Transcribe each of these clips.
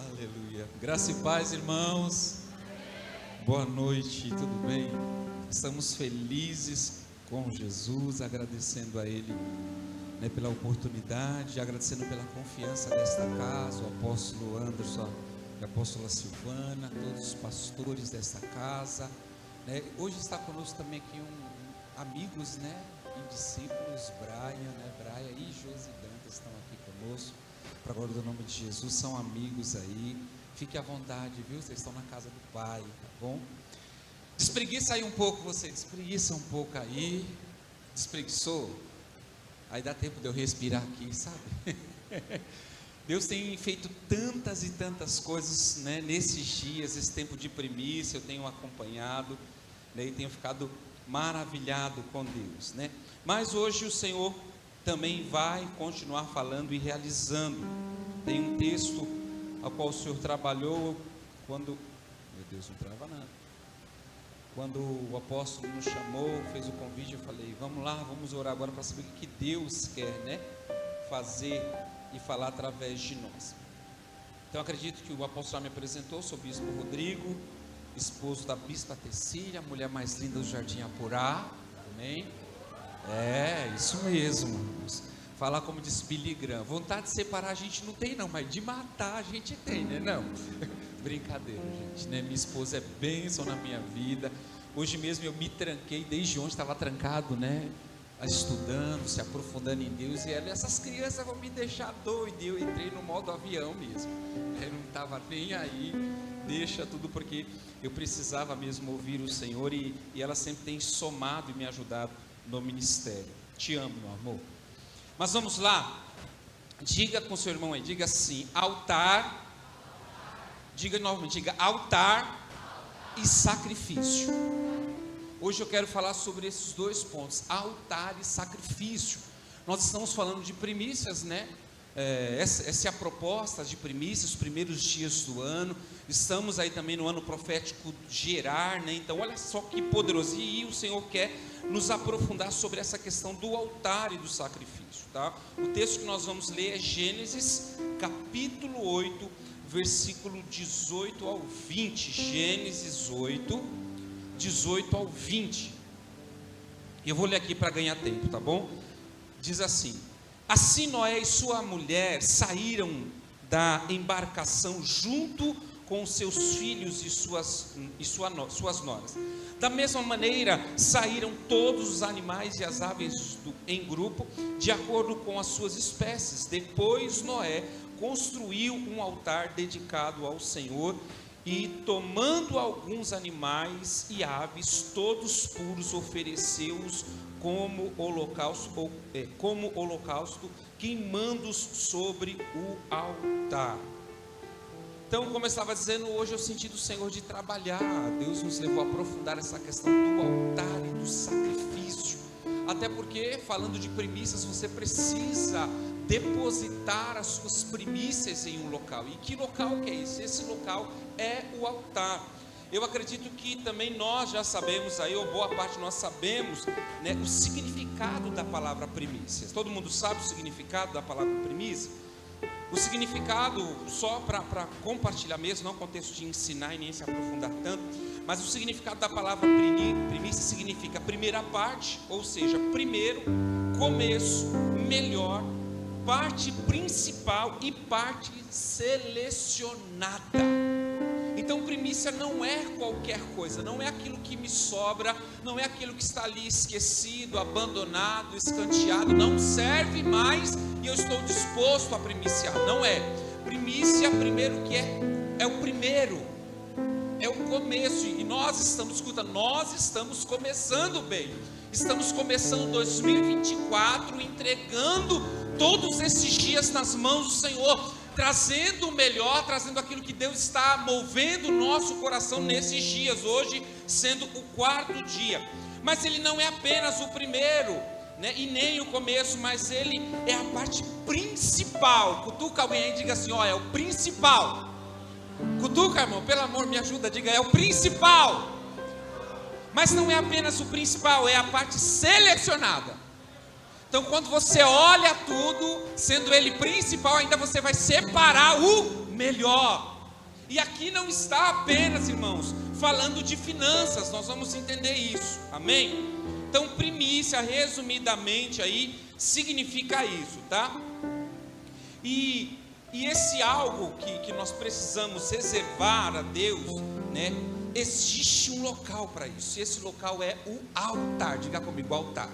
Aleluia. Graça e paz, irmãos. Boa noite, tudo bem? Estamos felizes com Jesus, agradecendo a Ele, pela oportunidade, agradecendo pela confiança desta casa, o apóstolo Anderson, a apóstola Silvana, todos os pastores desta casa. Hoje está conosco também aqui amigos, e discípulos, Braia e Josi Dantas estão aqui conosco. Para a glória do nome de Jesus, são amigos aí. Fique à vontade, viu? Vocês estão na casa do Pai, tá bom? Despreguiça aí um pouco, você despreguiça um pouco aí. Despreguiçou? Aí dá tempo de eu respirar aqui, sabe? Deus tem feito tantas e tantas coisas, nesses dias, esse tempo de primícia, eu tenho acompanhado, e tenho ficado maravilhado com Deus, Mas hoje o Senhor também vai continuar falando e realizando. Tem um texto ao qual o Senhor trabalhou quando, meu Deus, não trava nada. Quando o apóstolo nos chamou, fez o convite, eu falei, vamos lá, vamos orar agora para saber o que Deus quer, fazer e falar através de nós. Então acredito que o apóstolo já me apresentou, sou o bispo Rodrigo, esposo da bispa Tecília, a mulher mais linda do Jardim Apurá, amém? É, isso mesmo. Falar como diz Billy Graham, vontade de separar a gente não tem não, mas de matar a gente tem, não? Brincadeira, gente, Minha esposa é bênção na minha vida. Hoje mesmo eu me tranquei, desde ontem estava trancado, estudando, se aprofundando em Deus, e essas crianças vão me deixar doido, e eu entrei no modo avião mesmo, eu não estava nem aí, deixa tudo, porque eu precisava mesmo ouvir o Senhor, e ela sempre tem somado e me ajudado no ministério. Te amo, meu amor. Mas vamos lá, diga com seu irmão aí, diga assim, altar, diga novamente, diga altar e sacrifício. Hoje eu quero falar sobre esses dois pontos, altar e sacrifício. Nós estamos falando de primícias, essa é a proposta de primícias, os primeiros dias do ano. Estamos aí também no ano profético Gerar, Então olha só que poderoso, e o Senhor quer nos aprofundar sobre essa questão do altar e do sacrifício, tá? O texto que nós vamos ler é Gênesis capítulo 8, versículo 18 ao 20, Gênesis 8, 18 ao 20, eu vou ler aqui para ganhar tempo, tá bom? Diz assim: assim Noé e sua mulher saíram da embarcação junto com seus filhos e suas noras. Da mesma maneira saíram todos os animais e as aves em grupo, de acordo com as suas espécies. Depois Noé construiu um altar dedicado ao Senhor, e tomando alguns animais e aves, todos puros, ofereceu-os como holocausto, queimando-os sobre o altar. Então, como eu estava dizendo, hoje eu senti do Senhor de trabalhar. Deus nos levou a aprofundar essa questão do altar e do sacrifício. Até porque, falando de primícias, você precisa depositar as suas primícias em um local. E que local que é esse? Esse local é o altar. Eu acredito que também nós já sabemos aí, ou boa parte nós sabemos, o significado da palavra primícias. Todo mundo sabe o significado da palavra primícia? O significado, só para compartilhar mesmo, não contexto de ensinar e nem se aprofundar tanto, mas o significado da palavra primícia significa primeira parte, ou seja, primeiro, começo, melhor, parte principal e parte selecionada. Então primícia não é qualquer coisa, não é aquilo que me sobra, não é aquilo que está ali esquecido, abandonado, escanteado, não serve mais e eu estou disposto a primiciar. Não é. Primícia, primeiro que é o primeiro, é o começo, e nós estamos começando bem, estamos começando 2024, entregando todos esses dias nas mãos do Senhor, trazendo o melhor, trazendo aquilo que Deus está movendo o nosso coração nesses dias, hoje sendo o quarto dia. Mas ele não é apenas o primeiro, e nem o começo, mas ele é a parte principal. Cutuca alguém aí e diga assim, é o principal. Cutuca, irmão, pelo amor, me ajuda, diga, é o principal. Mas não é apenas o principal, é a parte selecionada. Então quando você olha tudo, sendo ele principal, ainda você vai separar o melhor. E aqui não está apenas, irmãos, falando de finanças, nós vamos entender isso, amém? Então, primícia, resumidamente aí, significa isso, tá? E esse algo que nós precisamos reservar a Deus, né? Existe um local para isso, e esse local é o altar. Diga comigo, altar.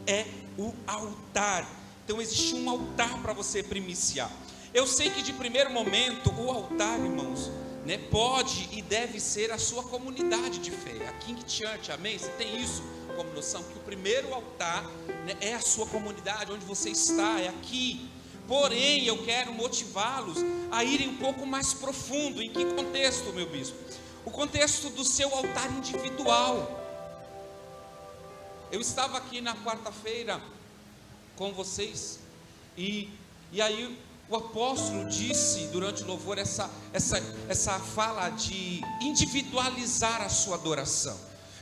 É o altar. Então existe um altar para você primiciar. Eu sei que de primeiro momento o altar, irmãos, né, pode e deve ser a sua comunidade de fé, a King Church, amém? Você tem isso como noção, que o primeiro altar, né, é a sua comunidade, onde você está, é aqui. Porém, eu quero motivá-los a irem um pouco mais profundo. Em que contexto, meu bispo? O contexto do seu altar individual. Eu estava aqui na quarta-feira com vocês, e aí o apóstolo disse durante o louvor essa fala de individualizar a sua adoração,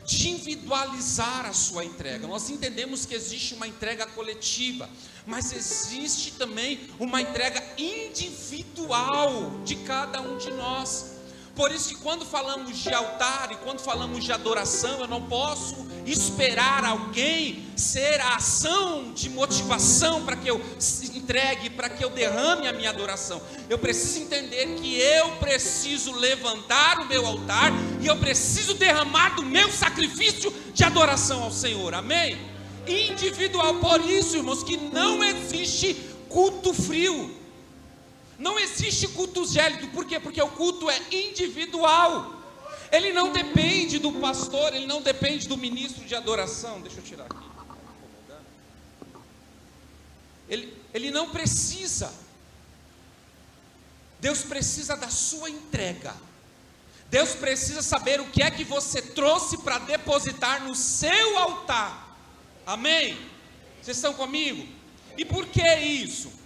de individualizar a sua entrega. Nós entendemos que existe uma entrega coletiva, mas existe também uma entrega individual de cada um de nós. Por isso que quando falamos de altar e quando falamos de adoração, eu não posso esperar alguém ser a ação de motivação para que eu entregue, para que eu derrame a minha adoração. Eu preciso entender que eu preciso levantar o meu altar e eu preciso derramar do meu sacrifício de adoração ao Senhor, amém? Individual. Por isso, irmãos, que não existe culto frio. Não existe culto gélido. Por quê? Porque o culto é individual. Ele não depende do pastor, ele não depende do ministro de adoração. Deixa eu tirar aqui. Ele não precisa. Deus precisa da sua entrega. Deus precisa saber o que é que você trouxe para depositar no seu altar. Amém? Vocês estão comigo? E por que isso?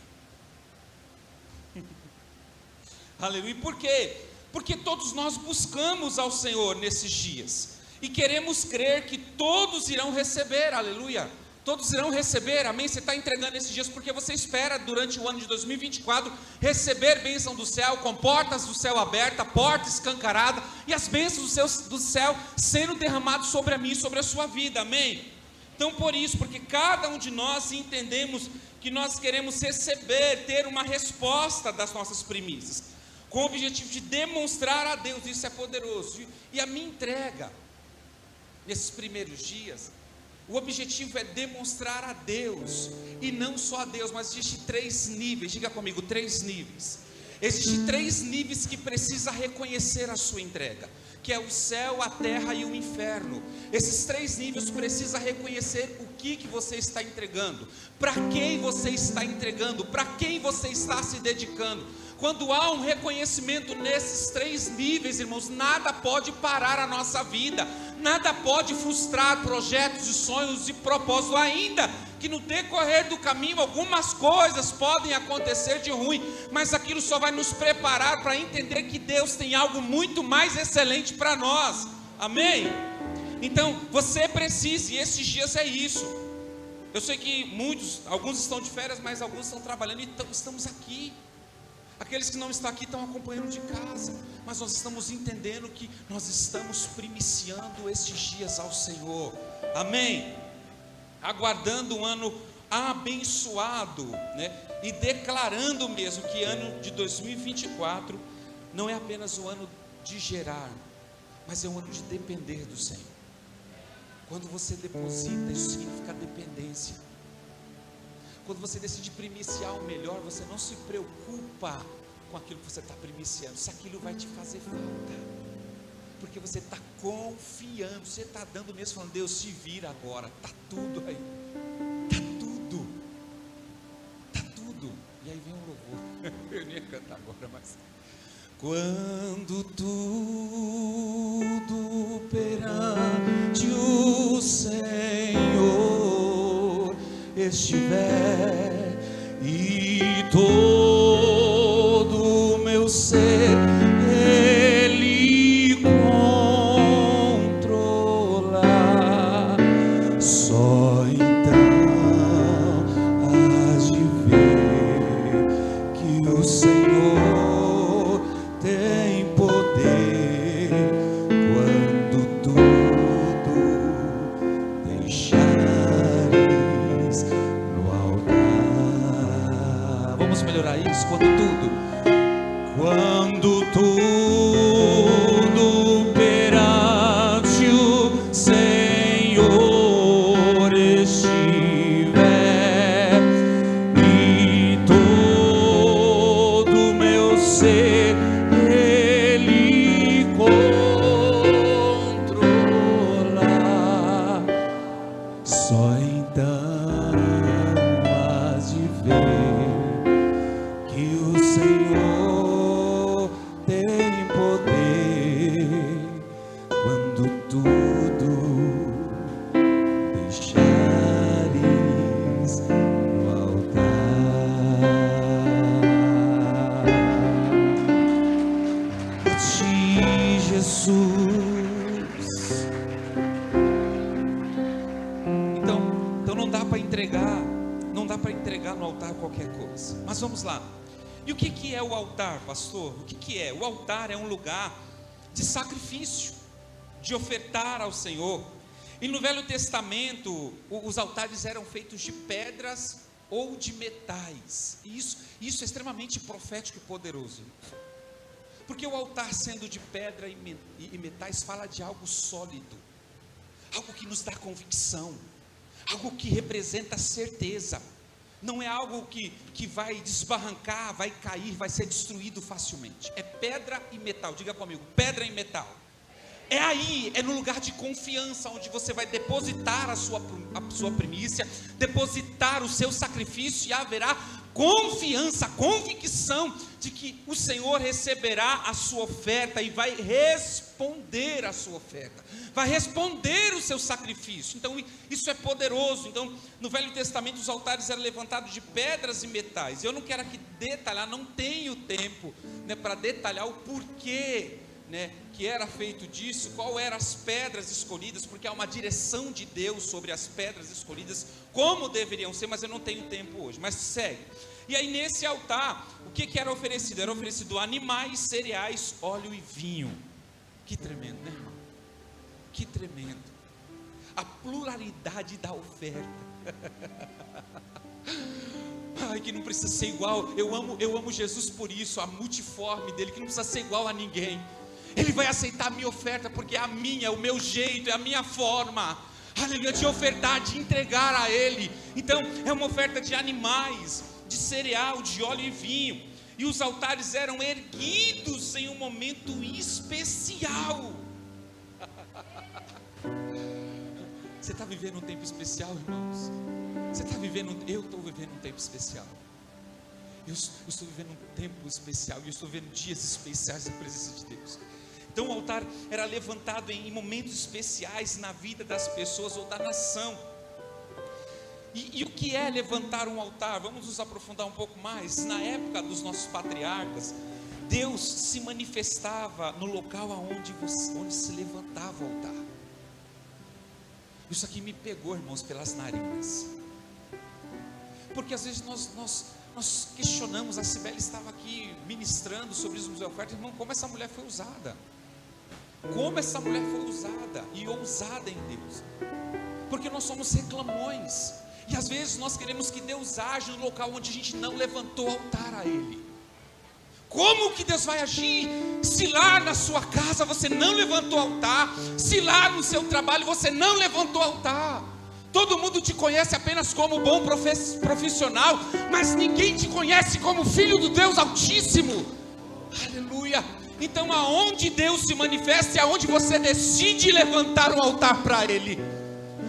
Aleluia. E por quê? Porque todos nós buscamos ao Senhor nesses dias e queremos crer que todos irão receber, aleluia. Todos irão receber, amém? Você está entregando esses dias porque você espera durante o ano de 2024 receber bênção do céu, com portas do céu abertas, porta escancarada e as bênçãos do céu sendo derramadas sobre a mim e sobre a sua vida, amém? Então por isso, porque cada um de nós entendemos que nós queremos receber, ter uma resposta das nossas primícias, com o objetivo de demonstrar a Deus, isso é poderoso. E a minha entrega, nesses primeiros dias, o objetivo é demonstrar a Deus, e não só a Deus, mas existem 3 níveis, diga comigo, 3 níveis. Existem 3 níveis que precisa reconhecer a sua entrega, que é o céu, a terra e o inferno. Esses 3 níveis precisa reconhecer o que você está entregando, para quem você está entregando, para quem você está se dedicando. Quando há um reconhecimento nesses 3 níveis, irmãos, nada pode parar a nossa vida, nada pode frustrar projetos e sonhos e propósitos, ainda que no decorrer do caminho algumas coisas podem acontecer de ruim, mas aquilo só vai nos preparar para entender que Deus tem algo muito mais excelente para nós, amém? Então você precisa, e esses dias é isso. Eu sei que alguns estão de férias, mas alguns estão trabalhando, então estamos aqui. Aqueles que não estão aqui estão acompanhando de casa, mas nós estamos entendendo que nós estamos primiciando esses dias ao Senhor, amém? Aguardando um ano abençoado, né? E declarando mesmo que ano de 2024 não é apenas o ano de gerar, mas é um ano de depender do Senhor. Quando você deposita, isso significa dependência. Quando você decide primiciar o melhor, você não se preocupa com aquilo que você está primiciando, se aquilo vai te fazer falta, porque você está confiando, você está dando mesmo, falando, Deus, se vira agora, está tudo aí, está tudo, e aí vem um louvor, eu nem ia cantar agora, mas quando tudo perante o Senhor estiver e todo o meu ser Ele controlar, só então hás de ver que o Senhor orar isso? Quando tudo perante o Senhor estiver e todo meu ser Ele controlar, só então hás de ver que o Senhor tem poder quando tudo deixares no altar. A ti, Jesus. Então não dá para entregar, no altar qualquer coisa. Mas vamos lá. E o que é o altar, pastor? O que é? O altar é um lugar de sacrifício, de ofertar ao Senhor. E no Velho Testamento, os altares eram feitos de pedras ou de metais. E isso é extremamente profético e poderoso. Porque o altar, sendo de pedra e metais, fala de algo sólido, algo que nos dá convicção, algo que representa certeza. Não é algo que vai desbarrancar, vai cair, vai ser destruído facilmente. É pedra e metal. Diga comigo, pedra e metal. É aí, é no lugar de confiança, onde você vai depositar a sua primícia, depositar o seu sacrifício, e haverá confiança, convicção de que o Senhor receberá a sua oferta e vai responder a sua oferta, vai responder o seu sacrifício. Então isso é poderoso. Então no Velho Testamento os altares eram levantados de pedras e metais. Eu não quero aqui detalhar, não tenho tempo, para detalhar o porquê, que era feito disso, qual eram as pedras escolhidas, porque há uma direção de Deus sobre as pedras escolhidas, como deveriam ser, mas eu não tenho tempo hoje. Mas segue. E aí nesse altar, o que era oferecido? Era oferecido animais, cereais, óleo e vinho. Que tremendo, né, irmão? Que tremendo. A pluralidade da oferta. Ai, que não precisa ser igual. Eu amo Jesus por isso, a multiforme dele, que não precisa ser igual a ninguém. Ele vai aceitar a minha oferta, porque é a minha, é o meu jeito, é a minha forma, aleluia, de ofertar, de entregar a Ele. Então é uma oferta de animais, de cereal, de óleo e vinho. E os altares eram erguidos em um momento especial. Você está vivendo um tempo especial, irmãos? Eu estou vivendo um tempo especial. Eu estou vivendo um tempo especial, e eu estou vivendo dias especiais da presença de Deus. Então o altar era levantado em momentos especiais na vida das pessoas ou da nação. E o que é levantar um altar? Vamos nos aprofundar um pouco mais. Na época dos nossos patriarcas, Deus se manifestava no local onde se levantava o altar. Isso aqui me pegou, irmãos, pelas narinas. Porque às vezes nós questionamos. A Cibele estava aqui ministrando sobre os de oferta. Irmão, como essa mulher foi usada? Como essa mulher foi usada e ousada em Deus? Porque nós somos reclamões, e às vezes nós queremos que Deus age no local onde a gente não levantou altar a Ele. Como que Deus vai agir se lá na sua casa você não levantou altar, se lá no seu trabalho você não levantou altar? Todo mundo te conhece apenas como bom profissional, mas ninguém te conhece como filho do Deus Altíssimo. Aleluia. Então aonde Deus se manifesta é aonde você decide levantar um altar para Ele.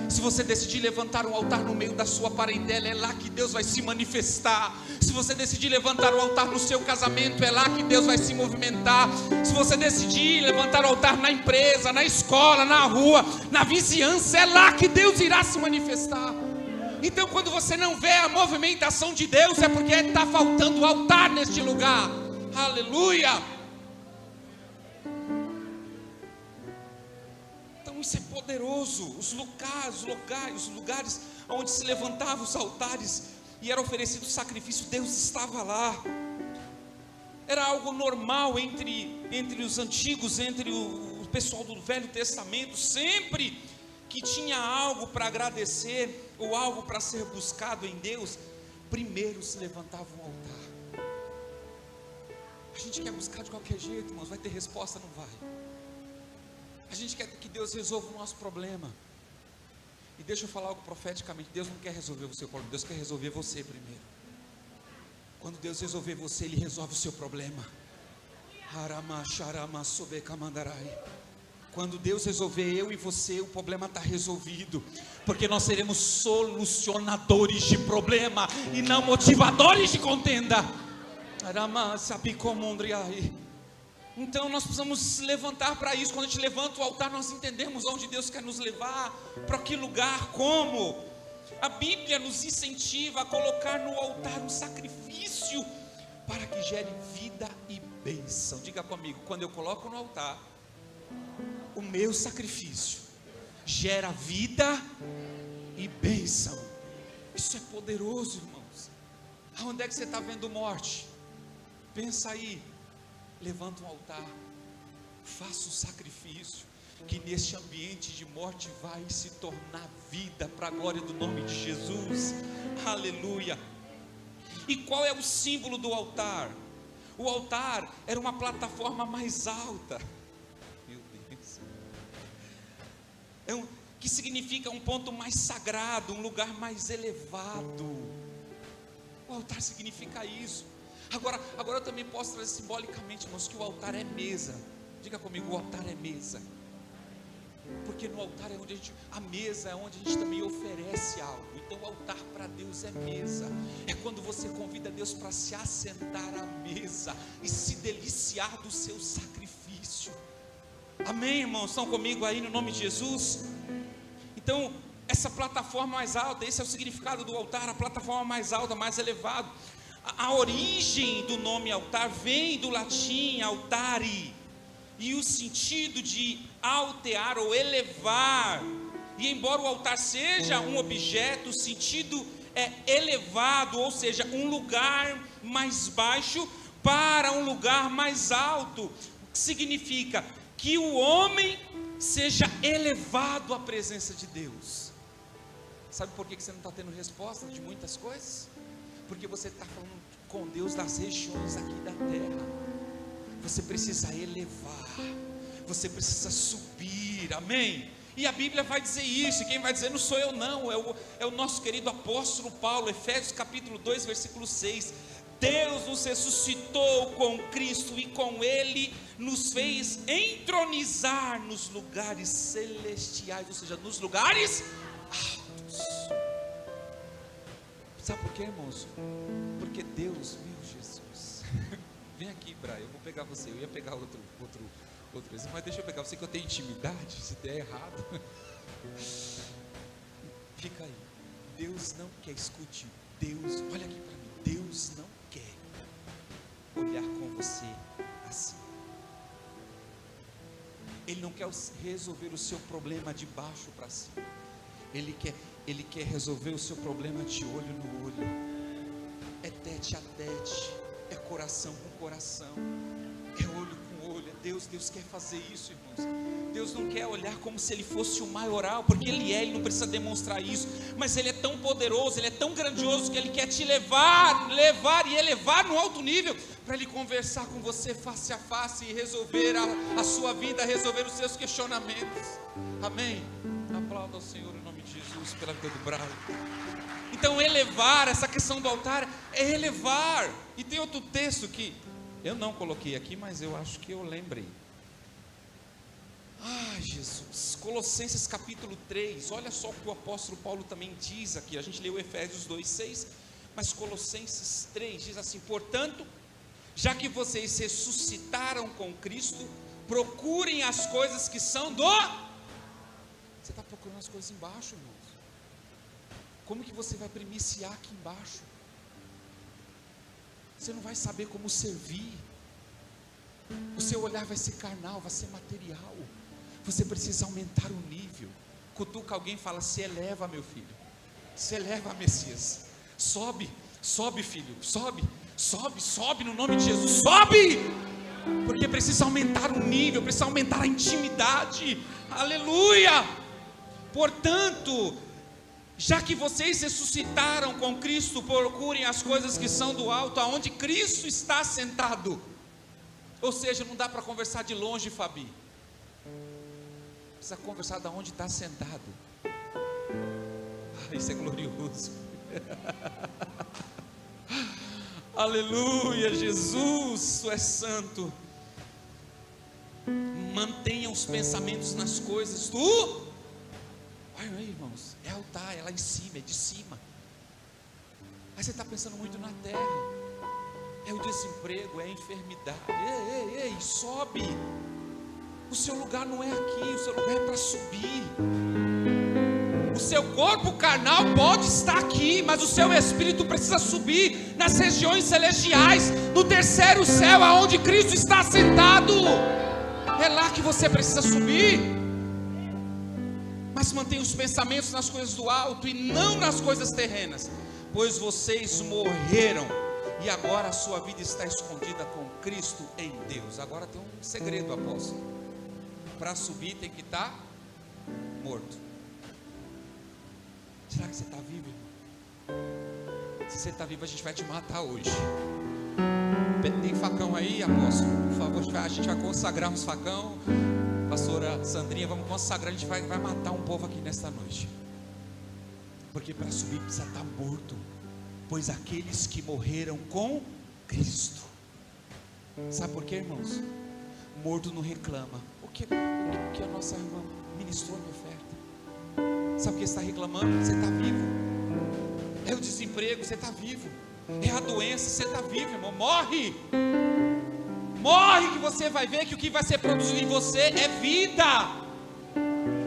Se você decidir levantar um altar no meio da sua parentela, é lá que Deus vai se manifestar. Se você decidir levantar um altar no seu casamento, é lá que Deus vai se movimentar. Se você decidir levantar um altar na empresa, na escola, na rua, na vizinhança, é lá que Deus irá se manifestar. Então quando você não vê a movimentação de Deus, é porque está faltando altar neste lugar. Aleluia. Isso é poderoso. Os lugares onde se levantavam os altares e era oferecido sacrifício, Deus estava lá. Era algo normal entre os antigos, entre o pessoal do Velho Testamento. Sempre que tinha algo para agradecer ou algo para ser buscado em Deus, primeiro se levantava um altar. gente quer buscar de qualquer jeito, irmãos. Vai ter resposta? Não vai. A gente quer que Deus resolva o nosso problema. E deixa eu falar algo profeticamente. Deus não quer resolver o seu problema, Deus quer resolver você primeiro. Quando Deus resolver você, Ele resolve o seu problema. Quando Deus resolver eu e você, o problema está resolvido. Porque nós seremos solucionadores de problema e não motivadores de contenda. Então nós precisamos levantar para isso. Quando a gente levanta o altar, nós entendemos onde Deus quer nos levar, para que lugar, como. A Bíblia nos incentiva a colocar no altar um sacrifício para que gere vida e bênção. Diga comigo, quando eu coloco no altar, o meu sacrifício gera vida e bênção. Isso é poderoso, irmãos. Aonde é que você está vendo morte? Pensa aí. Levanta um altar, faça o sacrifício, que neste ambiente de morte vai se tornar vida, para a glória do nome de Jesus. Aleluia. E qual é o símbolo do altar? O altar era uma plataforma mais alta, meu Deus, que significa um ponto mais sagrado, um lugar mais elevado. O altar significa isso. Agora eu também posso trazer simbolicamente, irmãos, que o altar é mesa. Diga comigo, o altar é mesa. Porque no altar é onde a mesa é onde a gente também oferece algo. Então o altar para Deus é mesa. É quando você convida Deus para se assentar à mesa e se deliciar do seu sacrifício. Amém, irmãos? Estão comigo aí no nome de Jesus? Então, essa plataforma mais alta, esse é o significado do altar, a plataforma mais alta, mais elevada. A origem do nome altar vem do latim altare, e o sentido de altear ou elevar. E embora o altar seja um objeto, o sentido é elevado, ou seja, um lugar mais baixo para um lugar mais alto. O que significa que o homem seja elevado à presença de Deus. Sabe por que você não está tendo resposta de muitas coisas? Porque você está falando com Deus das regiões aqui da terra. Você precisa elevar, você precisa subir, amém? E a Bíblia vai dizer isso, e quem vai dizer não sou eu não, é o nosso querido apóstolo Paulo, Efésios capítulo 2, versículo 6. Deus nos ressuscitou com Cristo e com Ele nos fez entronizar nos lugares celestiais, ou seja, nos lugares altos. Sabe por quê, irmãos? Porque Deus, meu Jesus, vem aqui, Brian, eu vou pegar você. Eu ia pegar outro exemplo, mas deixa eu pegar você, que eu tenho intimidade. Se der errado, fica aí. Deus não quer, escute, Deus, olha aqui para mim, Deus não quer olhar com você assim. Ele não quer resolver o seu problema de baixo para cima. Ele quer resolver o seu problema de olho no olho. É tete a tete, é coração com coração, é olho com olho. Deus quer fazer isso, irmãos. Deus não quer olhar como se Ele fosse o maioral, porque Ele não precisa demonstrar isso, mas Ele é tão poderoso, Ele é tão grandioso, que Ele quer te levar e elevar no alto nível, para Ele conversar com você face a face e resolver a sua vida, resolver os seus questionamentos. Amém? Aplauda ao Senhor em nome de Jesus pela vida do Brian. Então elevar, essa questão do altar é elevar. E tem outro texto que eu não coloquei aqui, mas eu acho que eu lembrei. Ai, Jesus, Colossenses capítulo 3, olha só o que o apóstolo Paulo também diz aqui. A gente leu Efésios 2:6, mas Colossenses 3 diz assim: portanto, já que vocês ressuscitaram com Cristo, procurem as coisas que são do... Você está procurando as coisas embaixo, irmãos. Como que você vai primiciar aqui embaixo? Você não vai saber como servir. O seu olhar vai ser carnal, vai ser material. Você precisa aumentar o nível. Cutuca alguém e fala: se eleva, meu filho. Se eleva, Messias. Sobe, filho. Sobe no nome de Jesus. Sobe! Porque precisa aumentar o nível, precisa aumentar a intimidade. Aleluia! Portanto, já que vocês ressuscitaram com Cristo, procurem as coisas que são do alto, aonde Cristo está sentado. Ou seja, não dá para conversar de longe, Fabi. Precisa conversar de onde está sentado. Isso é glorioso. Aleluia, Jesus, tu és santo. Mantenha os pensamentos nas coisas. Tu, olha aí, irmãos, é altar, é lá em cima, é de cima. Aí você está pensando muito na terra. É o desemprego, é a enfermidade. Ei, sobe. O seu lugar não é aqui, o seu lugar é para subir. O seu corpo carnal pode estar aqui, mas o seu espírito precisa subir nas regiões celestiais, no terceiro céu, aonde Cristo está sentado. É lá que você precisa subir. Mas mantenha os pensamentos nas coisas do alto e não nas coisas terrenas, pois vocês morreram e agora a sua vida está escondida com Cristo em Deus. Agora tem um segredo, apóstolo. Para subir tem que estar morto. Será que você está vivo, irmão? Se você está vivo, a gente vai te matar hoje. Tem facão aí, apóstolo? Por favor, a gente vai consagrar uns facão. Pastora Sandrinha, vamos consagrar. A gente vai matar um povo aqui nesta noite. Porque para subir precisa estar morto. Pois aqueles que morreram com Cristo. Sabe por quê, irmãos? Morto não reclama. O que a nossa irmã ministrou a minha oferta? Sabe o que você está reclamando? Você está vivo. É o desemprego, você está vivo. É a doença, você está vivo, irmão. Morre. Morre, que você vai ver que o que vai ser produzido em você é vida.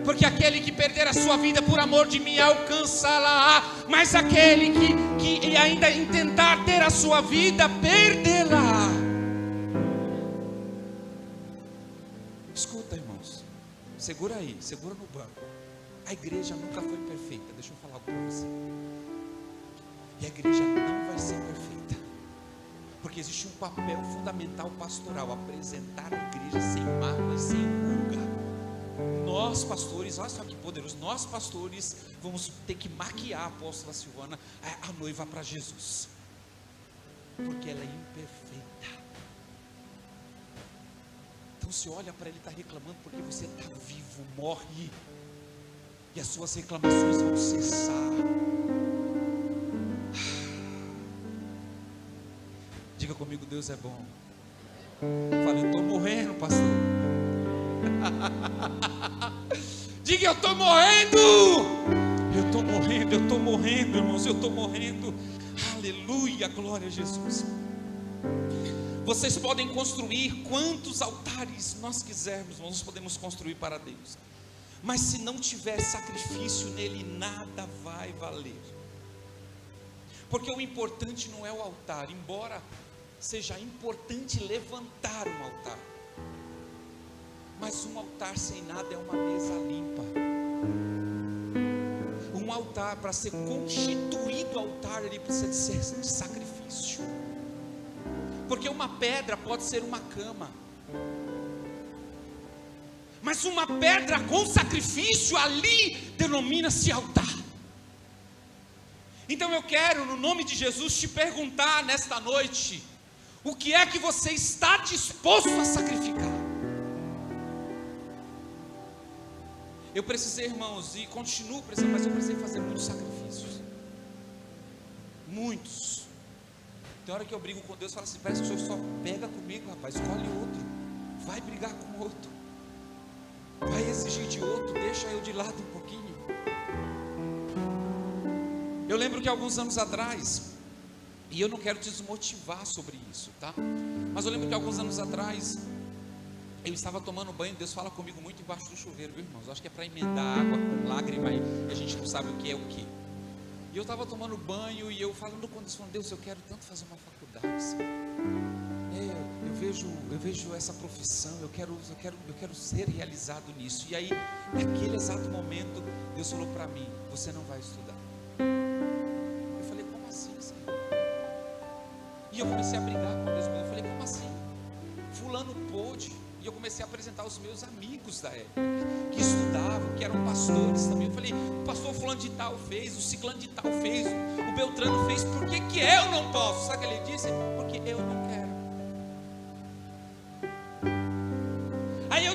Porque aquele que perder a sua vida por amor de mim alcançá-la, mas aquele que ainda intentar ter a sua vida, perdê-la. Escuta, irmãos, segura aí, segura no banco. A igreja nunca foi perfeita, deixa eu falar algo para você. E a igreja não vai ser perfeita, porque existe um papel fundamental pastoral: apresentar a igreja sem mácula e sem ruga. Nós pastores, olha só que poderoso, nós pastores vamos ter que maquiar a apóstola Silvana, a noiva, para Jesus, porque ela é imperfeita. Então você olha para ele e está reclamando porque você está vivo. Morre, e as suas reclamações vão cessar. Diga comigo: Deus é bom. Fala: eu estou morrendo, pastor. Diga: eu estou morrendo. Eu estou morrendo, eu estou morrendo, irmãos, eu estou morrendo. Aleluia, glória a Jesus. Vocês podem construir quantos altares nós quisermos, nós podemos construir para Deus, mas se não tiver sacrifício nele, nada vai valer. Porque o importante não é o altar, embora seja importante levantar um altar, mas um altar sem nada é uma mesa limpa. Um altar, para ser constituído altar, ele precisa de sacrifício. Porque uma pedra pode ser uma cama, mas uma pedra com sacrifício, ali denomina-se altar. Então eu quero, no nome de Jesus, te perguntar nesta noite: o que é que você está disposto a sacrificar? Eu precisei, irmãos, e continuo precisando, mas eu precisei fazer muitos sacrifícios. Muitos. Tem hora que eu brigo com Deus e falo assim: parece que o Senhor só pega comigo, rapaz, escolhe outro. Vai brigar com outro. Vai exigir de outro, deixa eu de lado um pouquinho. Eu lembro que alguns anos atrás, e eu não quero te desmotivar sobre isso, tá? Mas eu lembro que alguns anos atrás, eu estava tomando banho. Deus fala comigo muito embaixo do chuveiro, viu, irmãos? Eu acho que é para emendar água com lágrima, e a gente não sabe o que é o que. E eu estava tomando banho, e eu falando com Deus, falando: Deus, eu quero tanto fazer uma faculdade, Senhor. Eu vejo essa profissão, eu quero ser realizado nisso. E aí, naquele exato momento, Deus falou para mim: você não vai estudar. Eu falei: como assim, Senhor? E eu comecei a brigar com Deus. Eu falei: como assim? Fulano pôde. E eu comecei a apresentar os meus amigos da época, que estudavam, que eram pastores também. Eu falei: o pastor fulano de tal fez, o ciclano de tal fez, o Beltrano fez, por que eu não posso? Sabe o que ele disse? Porque eu não quero.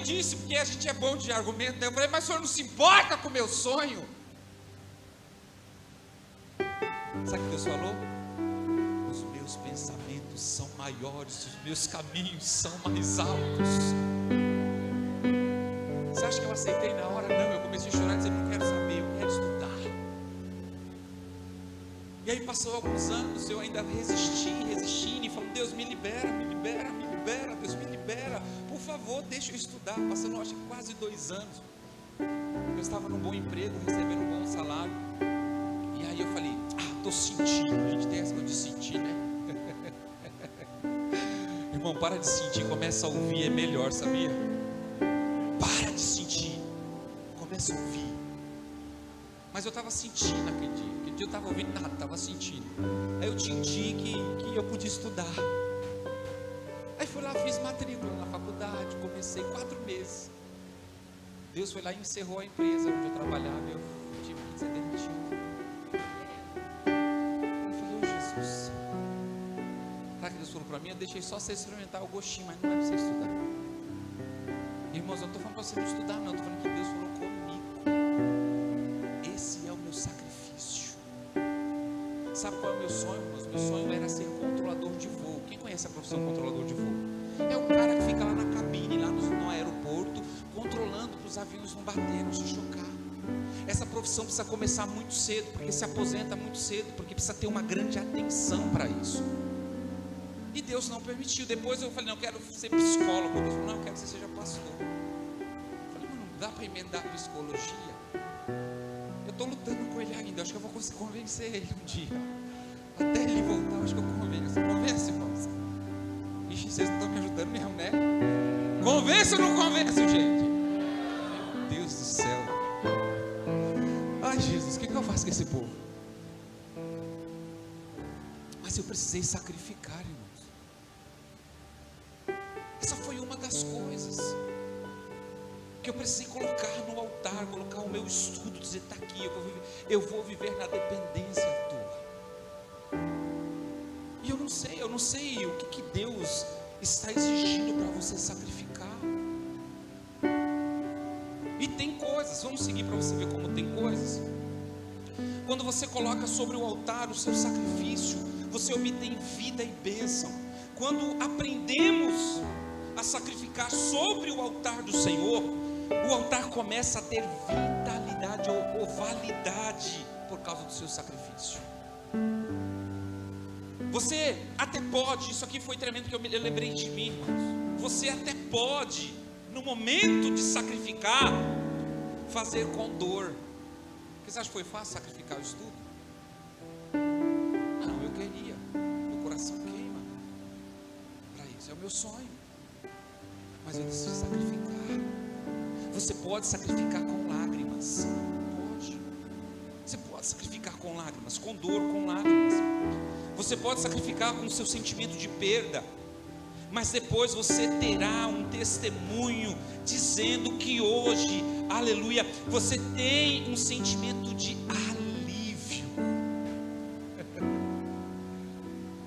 disse, porque a gente é bom de argumento, né? Eu falei, mas o senhor não se importa com o meu sonho? Sabe o que Deus falou? Os meus pensamentos são maiores, os meus caminhos são mais altos. Você acha que eu aceitei na hora? Não, eu comecei a chorar e dizer, não quero saber, eu quero estudar. E aí passou alguns anos, eu ainda resistindo e falando, Deus me libera, Deus me libera, por favor, deixa eu estudar. Passando, acho que quase 2 anos, eu estava num bom emprego, recebendo um bom salário, e aí eu falei, estou sentindo, a gente tem essa coisa de sentir, né? Irmão, para de sentir, começa a ouvir, é melhor, sabia? Para de sentir, começa a ouvir. Mas eu estava sentindo aquele dia eu não estava ouvindo nada, estava sentindo. Aí eu tinha um dia que eu podia estudar. Aí fui lá, fiz matrícula na faculdade, comecei 4 meses. Deus foi lá e encerrou a empresa onde eu trabalhava, eu tive que ser demitido. Eu falei, Jesus, sabe que Deus falou para mim? Eu deixei só você experimentar o gostinho, mas não é para você estudar. Irmãos, eu não estou falando para você não estudar, não, estou falando que Deus falou comigo. Esse é o meu sacrifício. Sabe qual é o meu sonho, irmãos? Meu sonho era ser controlador de voo. Quem conhece a profissão controlador de voo? É o cara que fica lá na cabine, lá no aeroporto, controlando para os aviões não baterem, não se chocar. Essa profissão precisa começar muito cedo, porque se aposenta muito cedo, porque precisa ter uma grande atenção para isso. E Deus não permitiu. Depois eu falei, não, eu quero ser psicólogo. Deus falou, não, eu quero que você seja pastor. Eu falei, mas não dá para emendar psicologia? Eu estou lutando com ele ainda, acho que eu vou conseguir convencer ele um dia. Até ele voltar, acho que eu convenço. Você convence, irmãos? Ixi, vocês não estão me ajudando mesmo, né? Convence ou não convence, gente? Meu Deus do céu. Ai, Jesus, o que eu faço com esse povo? Mas eu precisei sacrificar, irmãos. Essa foi uma das coisas que eu precisei colocar no altar, colocar o meu estudo, dizer, está aqui, eu vou viver na dependência tua. E eu não sei o que Deus está exigindo para você sacrificar. E tem coisas, vamos seguir para você ver como tem coisas. Quando você coloca sobre o altar o seu sacrifício, você obtém vida e bênção. Quando aprendemos a sacrificar sobre o altar do Senhor, o altar começa a ter vitalidade ou validade por causa do seu sacrifício. Você até pode, isso aqui foi tremendo que eu lembrei de mim, irmãos. Você até pode, no momento de sacrificar, fazer com dor. Você acha que foi fácil sacrificar o estudo? Não, eu queria. Meu coração queima para isso, é o meu sonho. Mas eu preciso sacrificar. Você pode sacrificar com lágrimas. Pode. Você pode sacrificar com lágrimas, com dor, com lágrimas. Você pode sacrificar com o seu sentimento de perda. Mas depois você terá um testemunho dizendo que hoje, aleluia, você tem um sentimento de alívio.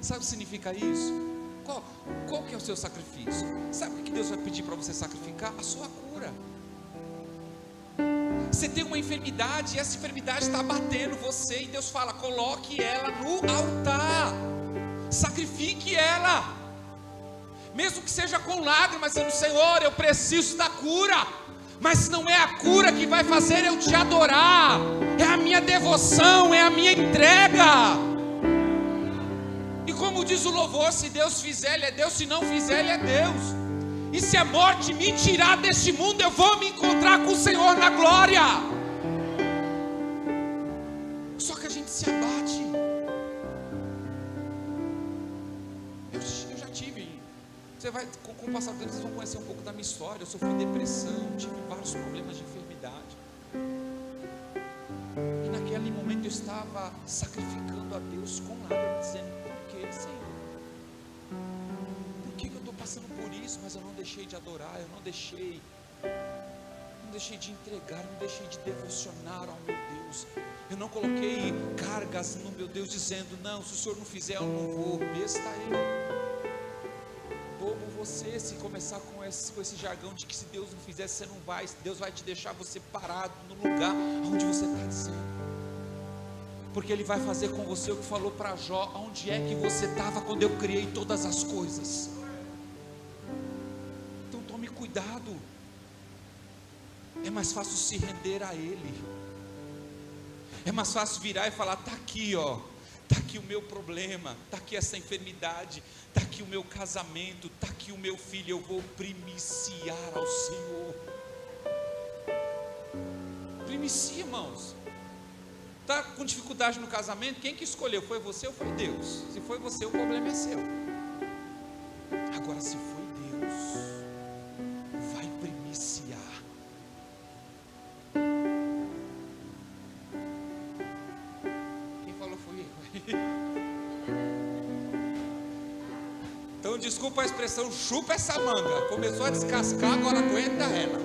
Sabe o que significa isso? Qual que é o seu sacrifício? Sabe o que Deus vai pedir para você sacrificar? A sua cura. Você tem uma enfermidade e essa enfermidade está abatendo você, e Deus fala, coloque ela no altar, sacrifique ela, mesmo que seja com lágrimas, dizendo, Senhor, eu preciso da cura. Mas não é a cura que vai fazer eu te adorar, é a minha devoção, é a minha entrega. E como diz o louvor, se Deus fizer, Ele é Deus, se não fizer, Ele é Deus. E se a morte me tirar deste mundo, eu vou me encontrar com o Senhor na glória. Só que a gente se abate. Eu já tive. Você vai, com o passar do tempo, vocês vão conhecer um pouco da minha história. Eu sofri depressão, tive vários problemas de enfermidade. E naquele momento eu estava sacrificando a Deus com lágrimas, dizendo, por que, Senhor? Por que eu estou passando por isso? Mas eu não deixei de adorar, eu não deixei de entregar, não deixei de devocionar ao meu Deus. Eu não coloquei cargas no meu Deus, dizendo, não, se o Senhor não fizer, eu não vou. Besta aí, bobo você se começar com esse jargão de que se Deus não fizer, você não vai, Deus vai te deixar você parado no lugar onde você está dizendo. Porque Ele vai fazer com você o que falou para Jó: onde é que você estava quando eu criei todas as coisas? Então tome cuidado. É mais fácil se render a Ele. É mais fácil virar e falar: está aqui, ó. Está aqui o meu problema, está aqui essa enfermidade, está aqui o meu casamento, está aqui o meu filho, eu vou primiciar ao Senhor. Primicia, irmãos. Está com dificuldade no casamento? Quem que escolheu? Foi você ou foi Deus? Se foi você, o problema é seu. Agora, se foi Deus, vai primiciar. Quem falou foi eu. Então, desculpa a expressão, chupa essa manga. Começou a descascar, agora aguenta ela.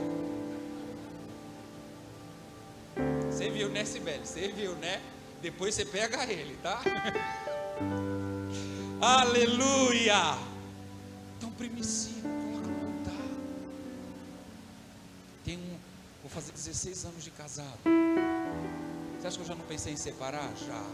Você viu, né, Sibeli? Você viu, né? Depois você pega ele, tá? Aleluia! Então primicia, coloca no altar. Vou fazer 16 anos de casado. Você acha que eu já não pensei em separar? Já.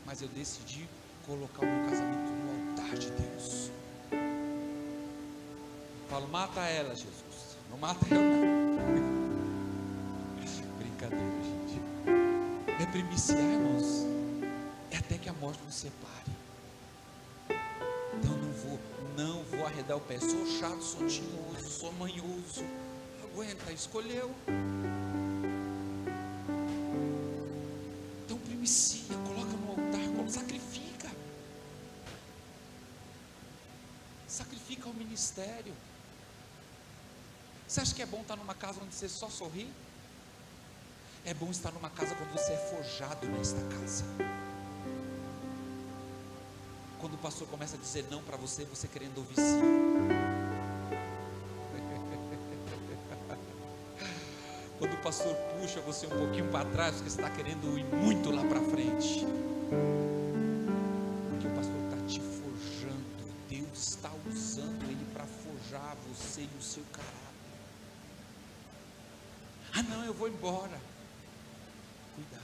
Mas eu decidi colocar o meu casamento no altar de Deus. Eu falo: mata ela, Jesus. Não mata eu, não. Brincadeira, gente. É primiciar, irmãos. É até que a morte nos separe. Então não vou arredar o pé. Sou chato, sou tinhoso, sou manhoso. Aguenta, escolheu. Então primicia, coloca no altar, sacrifica. Sacrifica o ministério. Você acha que é bom estar numa casa onde você só sorri? É bom estar numa casa quando você é forjado nesta casa. Quando o pastor começa a dizer não para você, você querendo ouvir sim. Quando o pastor puxa você um pouquinho para trás, porque você está querendo ir muito lá para frente. Porque o pastor está te forjando. Deus está usando ele para forjar você e o seu caráter. Ah não, eu vou embora. Cuidado.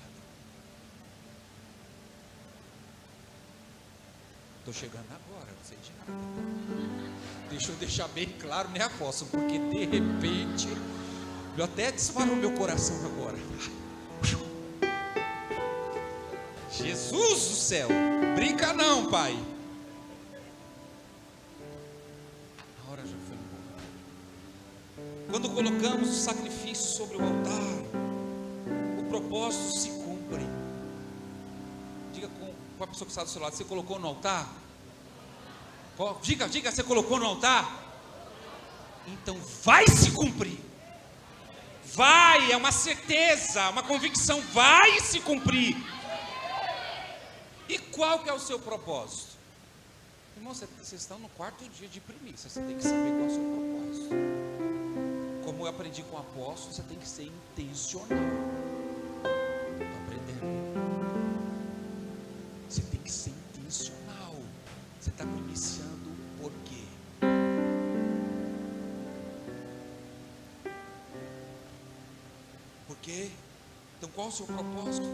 Estou chegando agora, não sei de nada. Deixa eu deixar bem claro, né, apóstolo? Porque de repente, eu até disparou meu coração agora. Jesus do céu, brinca não, pai. A hora já foi embora. Quando colocamos o sacrifício sobre o altar, o propósito se cumpre. Diga com a pessoa que está do seu lado: você colocou no altar? Diga, você colocou no altar? Então vai se cumprir. Vai, é uma certeza, uma convicção, vai se cumprir. E qual que é o seu propósito? Irmão, vocês estão no quarto dia de primícia, você tem que saber qual é o seu propósito. Como eu aprendi com o apóstolo, você tem que ser intencional. Estou aprendendo. Você tem que ser intencional. Você está primiciando por quê? Por quê? Então qual é o seu propósito?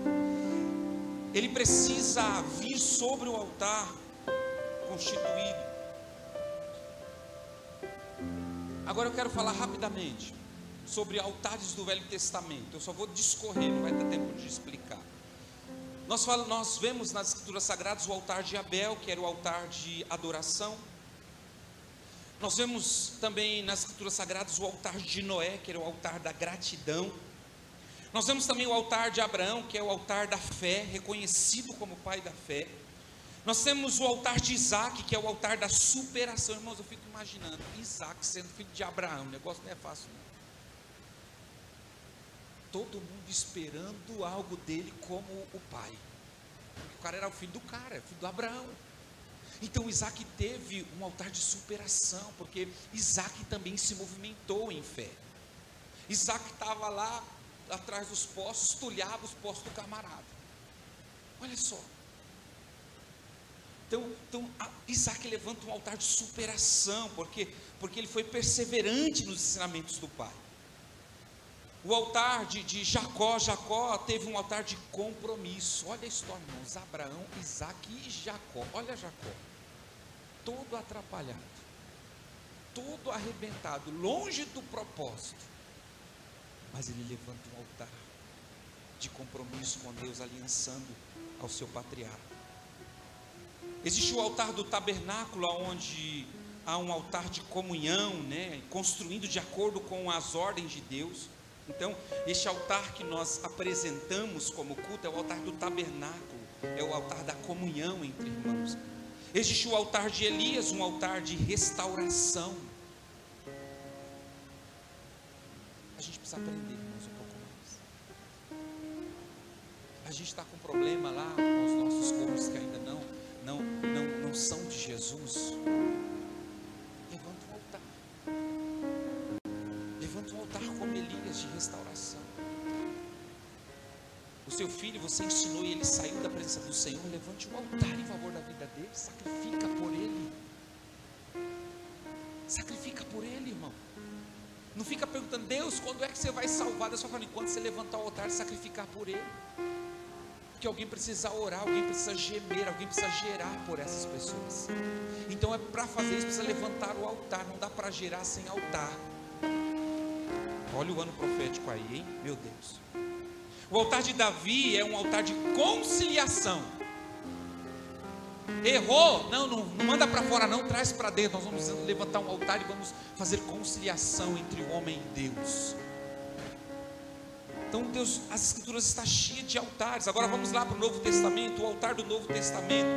Ele precisa vir sobre o altar constituído. Agora eu quero falar rapidamente sobre altares do Velho Testamento. Eu só vou discorrer, não vai dar tempo de explicar. Nós vemos nas Escrituras Sagradas o altar de Abel, que era o altar de adoração. Nós vemos também nas Escrituras Sagradas o altar de Noé, que era o altar da gratidão. Nós vemos também o altar de Abraão, que é o altar da fé, reconhecido como pai da fé. Nós temos o altar de Isaac, que é o altar da superação. Irmãos, eu fico imaginando Isaac sendo filho de Abraão. O negócio não é fácil, não. Todo mundo esperando algo dele como o pai. O cara era o filho do cara, filho do Abraão. Então Isaac teve um altar de superação, porque Isaac também se movimentou em fé. Isaac estava lá atrás dos poços, tulhava os poços do camarada. Olha só. Então Isaac levanta um altar de superação, porque ele foi perseverante nos ensinamentos do pai. O altar de Jacó teve um altar de compromisso. Olha a história, irmãos, Abraão, Isaac e Jacó. Olha Jacó, todo atrapalhado, todo arrebentado, longe do propósito, mas ele levanta um altar de compromisso com Deus, aliançando ao seu patriarca. Existe o altar do tabernáculo, onde há um altar de comunhão, né, construído de acordo com as ordens de Deus. Então, este altar que nós apresentamos como culto é o altar do tabernáculo, é o altar da comunhão entre irmãos. Existe o altar de Elias, um altar de restauração. A gente precisa aprender, irmãos, um pouco mais. A gente está com problema lá com os nossos cônjuges que ainda não são de Jesus. Levanta um altar. Levanta um altar como Elias de restauração. O seu filho, você ensinou e ele saiu da presença do Senhor. Levante um altar em favor da vida dele. Sacrifica por ele. Sacrifica por ele, irmão. Não fica perguntando, Deus, quando é que você vai salvar? Deus vai falando, enquanto você levantar o altar, sacrificar por ele. Porque alguém precisa orar, alguém precisa gemer, alguém precisa gerar por essas pessoas. Então para fazer isso precisa levantar o altar. Não dá para gerar sem altar. Olha o ano profético aí, hein? Meu Deus. O altar de Davi é um altar de conciliação. Errou? Não manda para fora não, traz para dentro. Nós vamos levantar um altar e vamos fazer conciliação entre o homem e Deus. Então Deus, as escrituras estão cheias de altares. Agora vamos lá para o Novo Testamento, o altar do Novo Testamento.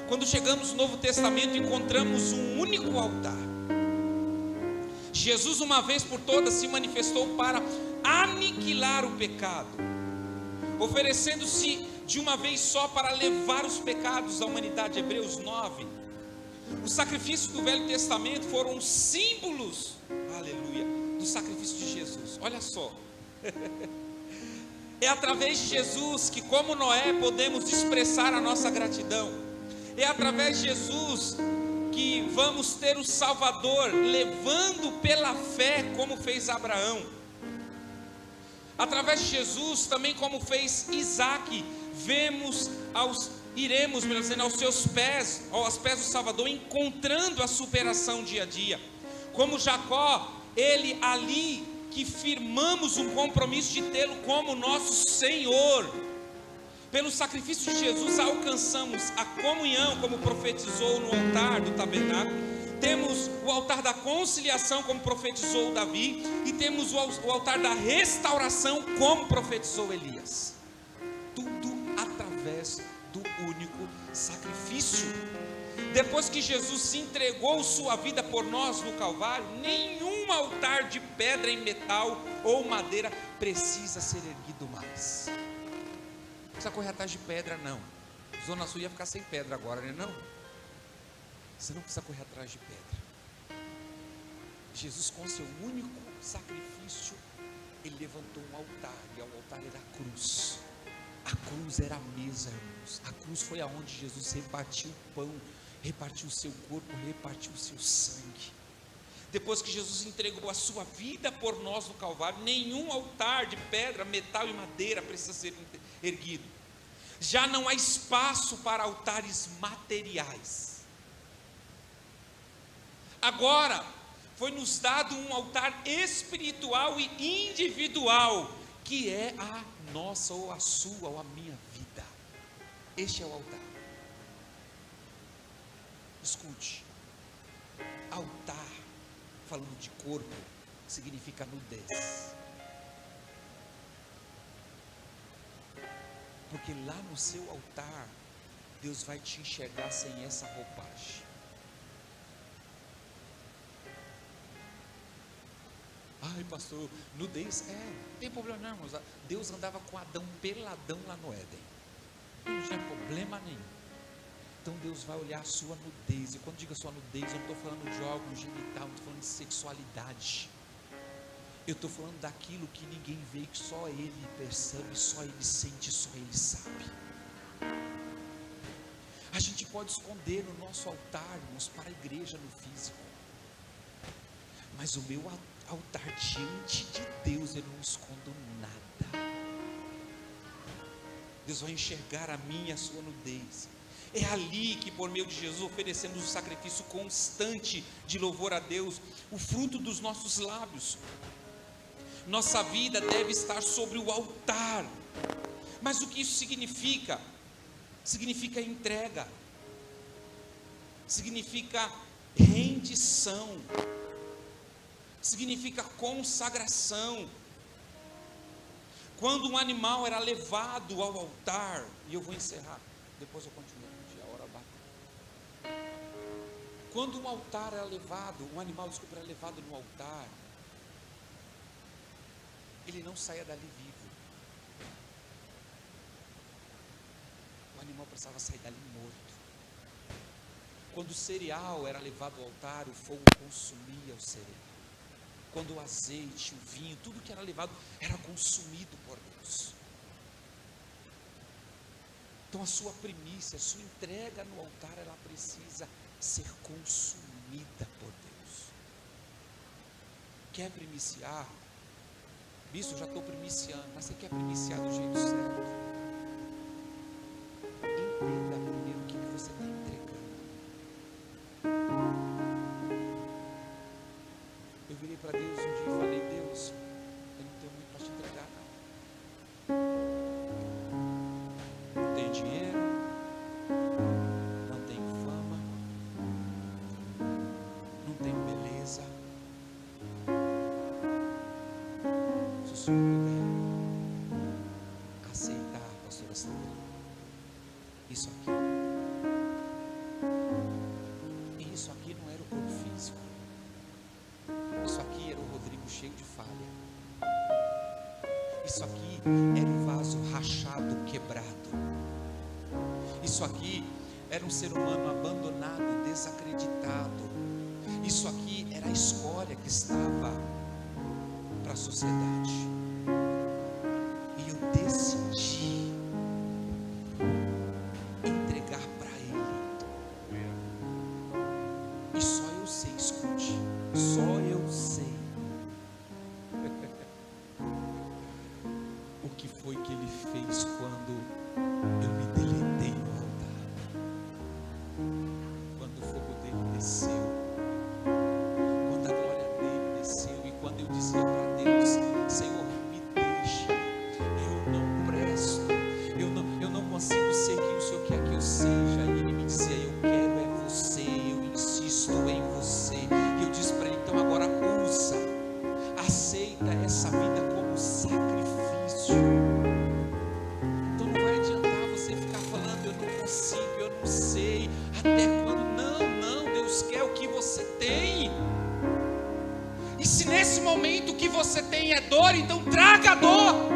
Quando chegamos no Novo Testamento, encontramos um único altar. Jesus, uma vez por todas, se manifestou para aniquilar o pecado, oferecendo-se de uma vez só para levar os pecados da humanidade. Hebreus 9. Os sacrifícios do Velho Testamento foram símbolos, aleluia, do sacrifício de Jesus. Olha só. É através de Jesus que, como Noé, podemos expressar a nossa gratidão. É através de Jesus que vamos ter o Salvador, levando pela fé, como fez Abraão. Através de Jesus, também como fez Isaac, iremos, melhor dizendo, aos seus pés, aos pés do Salvador, encontrando a superação dia a dia. Como Jacó, ele ali que firmamos um compromisso de tê-lo como nosso Senhor. Pelo sacrifício de Jesus alcançamos a comunhão, como profetizou no altar do tabernáculo. Temos o altar da conciliação, como profetizou Davi, e temos o altar da restauração, como profetizou Elias. Tudo através do único sacrifício. Depois que Jesus se entregou sua vida por nós no Calvário, nenhum altar de pedra em metal ou madeira precisa ser erguido mais. Não precisa correr atrás de pedra, não. Zona Sul ia ficar sem pedra agora, né? Não. Você não precisa correr atrás de pedra. Jesus, com seu único sacrifício, ele levantou um altar, e o altar era a cruz. A cruz era a mesa, irmãos. A cruz foi aonde Jesus repartiu o pão, repartiu o seu corpo, repartiu o seu sangue. Depois que Jesus entregou a sua vida por nós no Calvário, nenhum altar de pedra, metal e madeira precisa ser erguido. Já não há espaço para altares materiais. Agora foi nos dado um altar espiritual e individual, que é a nossa, ou a sua, ou a minha vida. Este é o altar. Escute, altar, falando de corpo, significa nudez. Porque lá no seu altar, Deus vai te enxergar sem essa roupagem. Ai, pastor, nudez, não tem problema não, irmãos. Deus andava com Adão peladão lá no Éden, não tinha problema nenhum. Então Deus vai olhar a sua nudez. E quando digo a sua nudez, eu não estou falando de órgão genital, não estou falando de sexualidade. Eu estou falando daquilo que ninguém vê, que só Ele percebe, só Ele sente, só Ele sabe. A gente pode esconder no nosso altar, irmãos, para a igreja no físico, mas o meu altar diante de Deus, eu não escondo nada. Deus vai enxergar a minha e a sua nudez. É ali que, por meio de Jesus, oferecemos um sacrifício constante de louvor a Deus, o fruto dos nossos lábios. Nossa vida deve estar sobre o altar. Mas o que isso significa? Significa entrega, significa rendição, significa consagração. Quando um animal era levado ao altar, e eu vou encerrar, depois eu continuo, a hora bateu. Quando um altar era levado, um animal, desculpa, era levado no altar, ele não saía dali vivo. O animal precisava sair dali morto. Quando o cereal era levado ao altar, o fogo consumia o cereal. Quando o azeite, o vinho, tudo que era levado era consumido por Deus. Então a sua primícia, a sua entrega no altar, ela precisa ser consumida por Deus. Quer primiciar? Bispo, eu já estou primiciando, mas você quer primiciar do jeito certo? Entenda primeiro o que você está entregando. Eu virei para Deus um dia e falei: Deus, eu não tenho muito para te entregar, não. Não tenho dinheiro, não tenho fama, não tenho beleza. Se o Senhor puder aceitar, pastora Sandrina, isso aqui não era o corpo físico. Isso aqui era o Rodrigo cheio de falha. Isso aqui era um vaso rachado, quebrado. Isso aqui era um ser humano abandonado, desacreditado. Isso aqui era a escolha que estava para a sociedade. E eu decidi entregar para Ele. E só eu sei, escute, só eu sei o que foi que Ele fez quando eu me deleitei no altar, quando o fogo dele desceu, quando a glória dele desceu, e quando eu dizia para Deus: Senhor, me deixa, eu não presto, eu não consigo ser quem o Senhor quer que eu seja. E Ele me dizia: eu quero é você, eu insisto em você. E eu disse para Ele: então agora usa, aceita essa vida como sacrifício. Então não vai adiantar você ficar falando: eu não consigo, eu não sei, até quando. Não, Deus quer o que você tem. E se nesse momento o que você tem é dor, então traga a dor.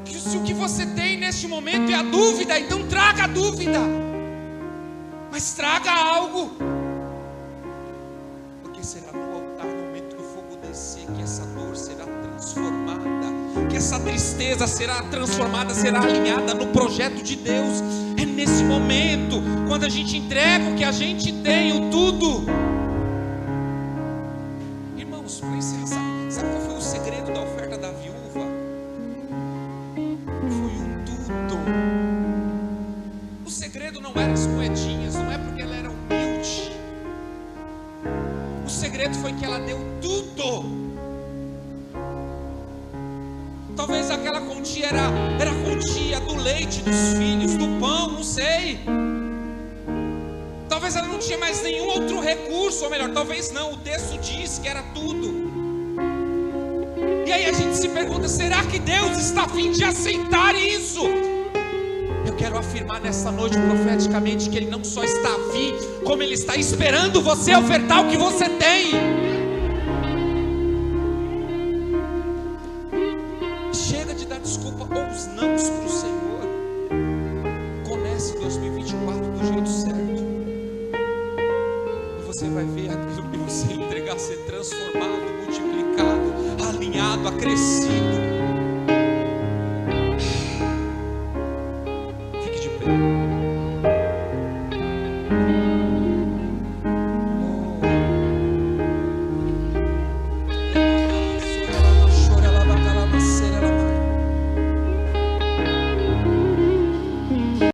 Se o que você tem neste momento é a dúvida, então traga a dúvida. Mas traga algo, porque será no altar, no momento que o fogo descer, que essa dor será transformada, que essa tristeza será transformada, será alinhada no projeto de Deus. É nesse momento, quando a gente entrega o que a gente tem, o tudo. Irmãos, para encerrar, sabe qual foi o segredo da oferta da viúva? Foi um tudo. O segredo não era as moedinhas, não é porque ela era humilde. O segredo foi que ela deu tudo. Talvez aquela quantia era a quantia do leite dos filhos, do pão, não sei. Talvez ela não tinha mais nenhum outro recurso, ou melhor, talvez não, o texto diz que era tudo. E aí a gente se pergunta: será que Deus está a fim de aceitar isso? Eu quero afirmar nessa noite profeticamente que Ele não só está a fim, como Ele está esperando você ofertar o que você tem. Chega de dar desculpa ou os nãos para o Senhor. Comece 2024 do jeito certo, e você vai ver aquilo que você entregar ser transformado, multiplicado, alinhado, acrescido. Aleluia.